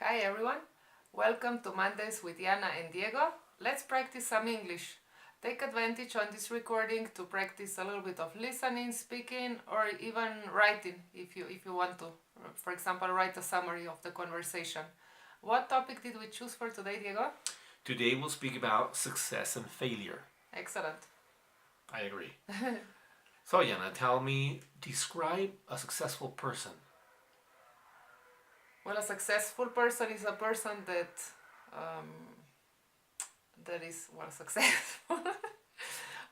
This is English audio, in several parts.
Hi everyone, welcome to Mondays with Yanna and Diego. Let's practice some English. Take advantage on this recording to practice a little bit of listening, speaking, or even writing if you want to. For example, write a summary of the conversation. What topic did we choose for today, Diego? Today we'll speak about success and failure. Excellent. I agree. So, Yana, tell me, describe a successful person. Well, a successful person is a person um, that is successful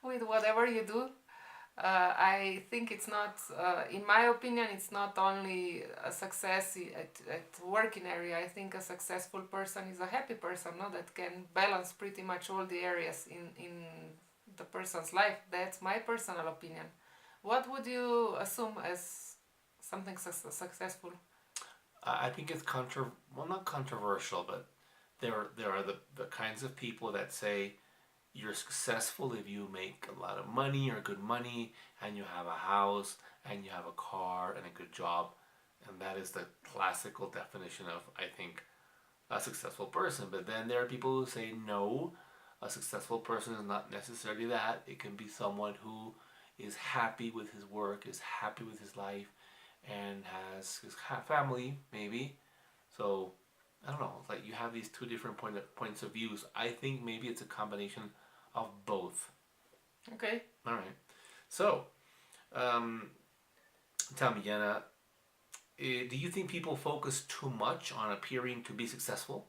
with whatever you do. I think it's not, in my opinion, it's not only a success at working area. I think a successful person is a happy person, no? That can balance pretty much all the areas in the person's life. That's my personal opinion. What would you assume as something successful? I think it's not controversial, but there are the kinds of people that say you're successful if you make a lot of money or good money and you have a house and you have a car and a good job, and that is the classical definition of, I think, a successful person. But then there are people who say no, a successful person is not necessarily that. It can be someone who is happy with his work, is happy with his life, and has his family maybe. So I don't know. It's like you have these two different points of views. I think maybe it's a combination of both. Okay. All right. So, um, tell me, Yana, do you think people focus too much on appearing to be successful?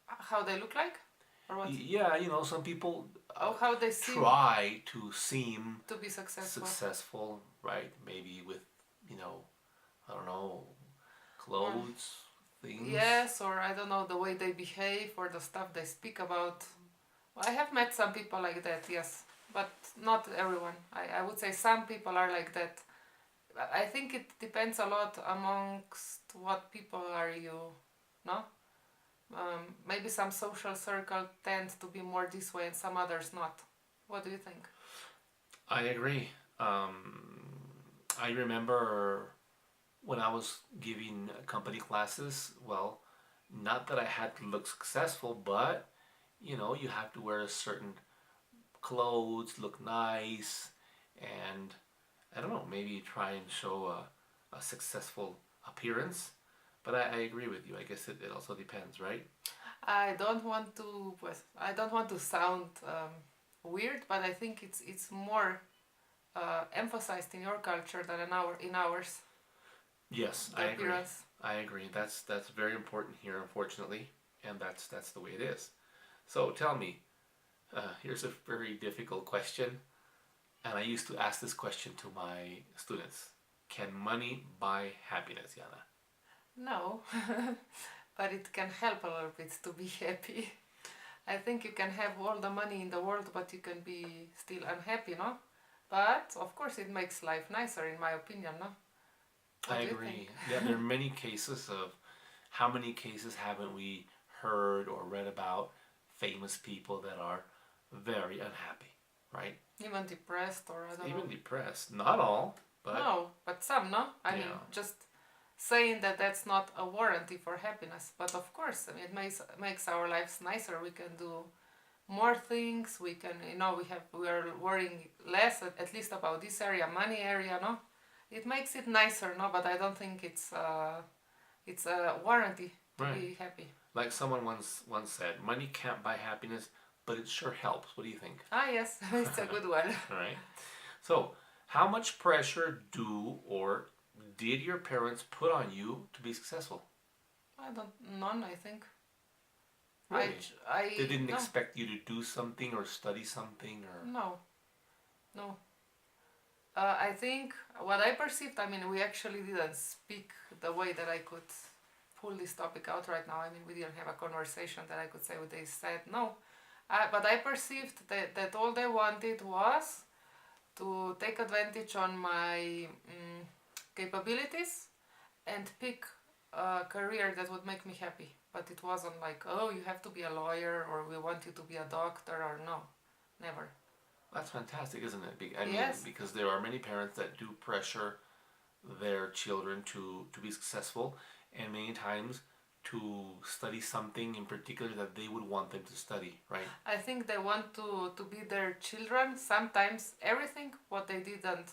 How they look like? Or what? Yeah, some people How they seem try to seem to be successful. successful, right? Maybe with, you know, I don't know, Well, clothes, things. yes, or I don't know, the way they behave or the stuff they speak about. I have met some people like that, yes, but not everyone. I would say some people are like that. I think it depends a lot amongst what people are you, no? Maybe some social circle tend to be more this way and some others not. What do you think? I agree. I remember when I was giving company classes, well, not that I had to look successful, but you have to wear a certain clothes, look nice, and I don't know, maybe try and show a successful appearance. But I agree with you. I guess it also depends, right? I don't want to sound weird, but I think it's more emphasized in your culture than in ours. Yes, The I agree. appearance. I agree. That's very important here, unfortunately, and that's the way it is. So tell me, here's a very difficult question, and I used to ask this question to my students: can money buy happiness, Yana? No, but it can help a little bit to be happy. I think you can have all the money in the world, but you can be still unhappy, no? But of course, it makes life nicer, in my opinion, no? What I do you think? agree. Yeah, there are many cases of how many cases haven't we heard or read about famous people that are very unhappy, right? Even depressed, or I don't know. Even depressed. Not all, but No, but some, no? I mean, yeah. just saying that that's not a warranty for happiness. But of course, I mean, it makes our lives nicer. We can do more things. We can, we are worrying less, at least about this area, money area, no? It makes it nicer, no? But I don't think it's a warranty to Right. be happy. Like someone once said, money can't buy happiness, but it sure helps. What do you think? Ah, yes, it's a good one. All right. So, how much pressure do or did your parents put on you to be successful? None, I think. Really? They didn't No, expect you to do something or study something or. no, no. I think what I perceived, I mean, we actually didn't speak the way that I could pull this topic out right now. I mean, we didn't have a conversation that I could say what they said, no. But I perceived that all they wanted was to take advantage on my capabilities and pick a career that would make me happy. But it wasn't like, oh, you have to be a lawyer or we want you to be a doctor or no, never. That's fantastic, isn't it? I mean, Yes. because there are many parents that do pressure their children to be successful, and many times to study something in particular that they would want them to study, right? I think they want to be their children. Sometimes everything what they didn't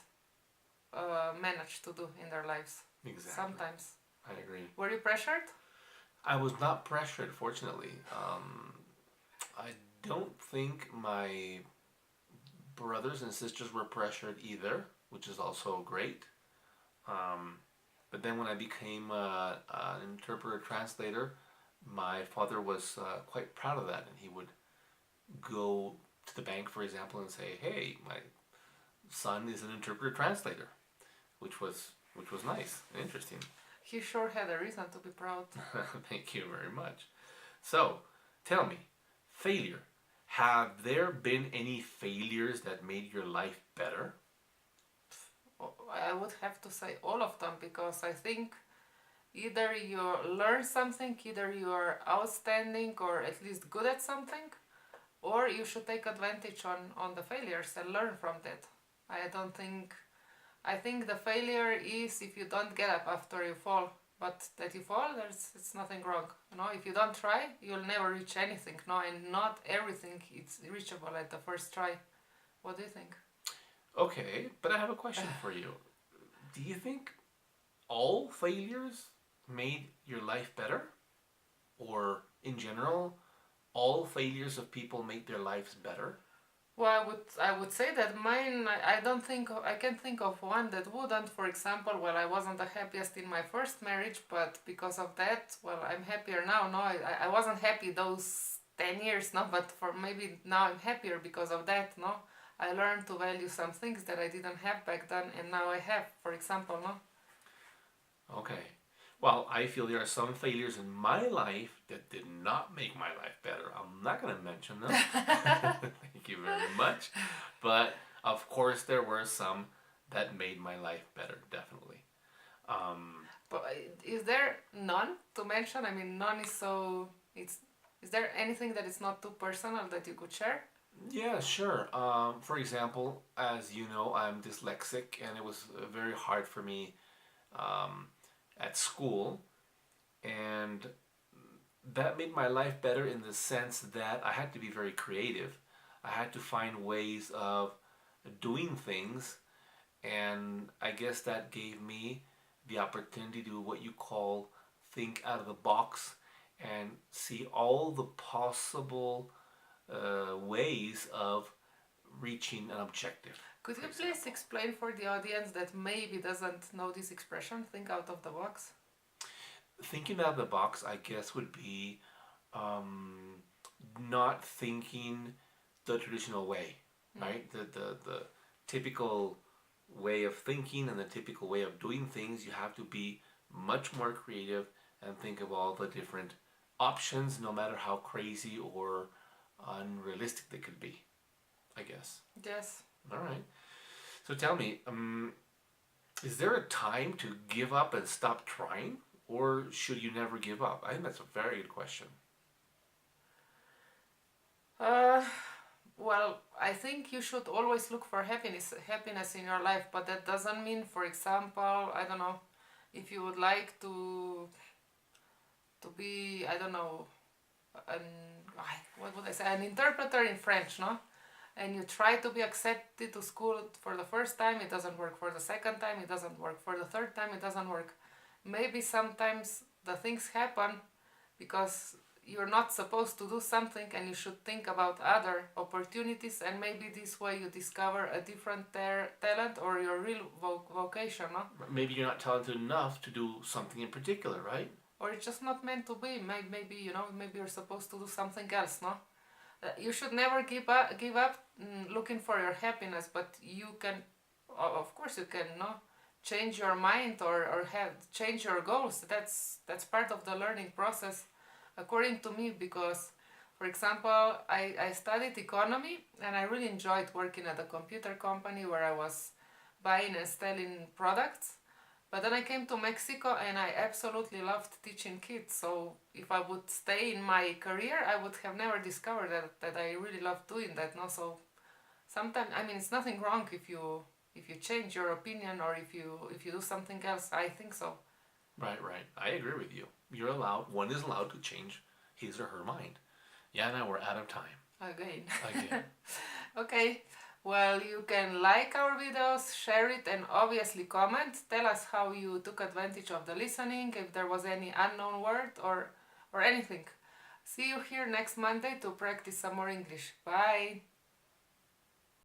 manage to do in their lives. Exactly. Sometimes. I agree. Were you pressured? I was not pressured, fortunately. I don't think my brothers and sisters were pressured either, which is also great. But then when I became an interpreter translator, my father was quite proud of that, and he would go to the bank, for example, and say, "Hey, my son is an interpreter translator," which was nice and interesting. He sure had a reason to be proud. Thank you very much. So, tell me, failure. Have there been any failures that made your life better? I would have to say all of them because I think either you learn something, either you are outstanding or at least good at something, or you should take advantage on the failures and learn from that. I don't think. I think the failure is if you don't get up after you fall, but that you fall, it's nothing wrong. If you don't try, you'll never reach anything. And not everything is reachable at the first try. What do you think? Okay, but I have a question for you. Do you think all failures made your life better? Or in general, all failures of people make their lives better? Well, I would say that mine. I don't think I can think of one that wouldn't. For example, well, I wasn't the happiest in my first marriage, but because of that, well, I'm happier now. No, I wasn't happy those 10 years, no, but for maybe now I'm happier because of that. No, I learned to value some things that I didn't have back then, and now I have. For example, no. Okay. Well, I feel there are some failures in my life that did not make my life better. I'm not going to mention them. Thank you very much. But of course, there were some that made my life better, definitely. But is there none to mention? I mean, none is so. It's. Is there anything that is not too personal that you could share? Yeah, sure. For example, as you know, I'm dyslexic, and it was very hard for me um, at school, and that made my life better in the sense that I had to be very creative. I had to find ways of doing things, and I guess that gave me the opportunity to do what you call think out of the box and see all the possible ways of reaching an objective. Could you please explain for the audience that maybe doesn't know this expression, think out of the box? Thinking out of the box, I guess, would be not thinking the traditional way, right? The typical way of thinking and the typical way of doing things. You have to be much more creative and think of all the different options, no matter how crazy or unrealistic they could be, I guess. Yes. All right. So tell me, is there a time to give up and stop trying, or should you never give up? I think that's a very good question. Well, I think you should always look for happiness in your life, but that doesn't mean, for example, I don't know, if you would like to be, I don't know, what would I say, an interpreter in French, no? And you try to be accepted to school for the first time, it doesn't work. For the second time, it doesn't work. For the third time, it doesn't work. Maybe sometimes the things happen because you're not supposed to do something and you should think about other opportunities, and maybe this way you discover a different talent or your real vocation, no? Maybe you're not talented enough to do something in particular, right? Or it's just not meant to be. Maybe maybe you're supposed to do something else, no? You should never give up looking for your happiness, but you can, of course you can, no, change your mind or change your goals. That's part of the learning process, according to me, because, for example, I studied economy and I really enjoyed working at a computer company where I was buying and selling products. But then I came to Mexico and I absolutely loved teaching kids. So if I would stay in my career, I would have never discovered that I really love doing that. No, so sometimes, I mean, it's nothing wrong if you change your opinion or if you do something else. I think so. Right, right. I agree with you. One is allowed to change his or her mind. Yana, we're out of time. Again. Again. Okay. Well, you can like our videos, share it, and obviously comment. Tell us how you took advantage of the listening, if there was any unknown word or anything. See you here next Monday to practice some more English. Bye.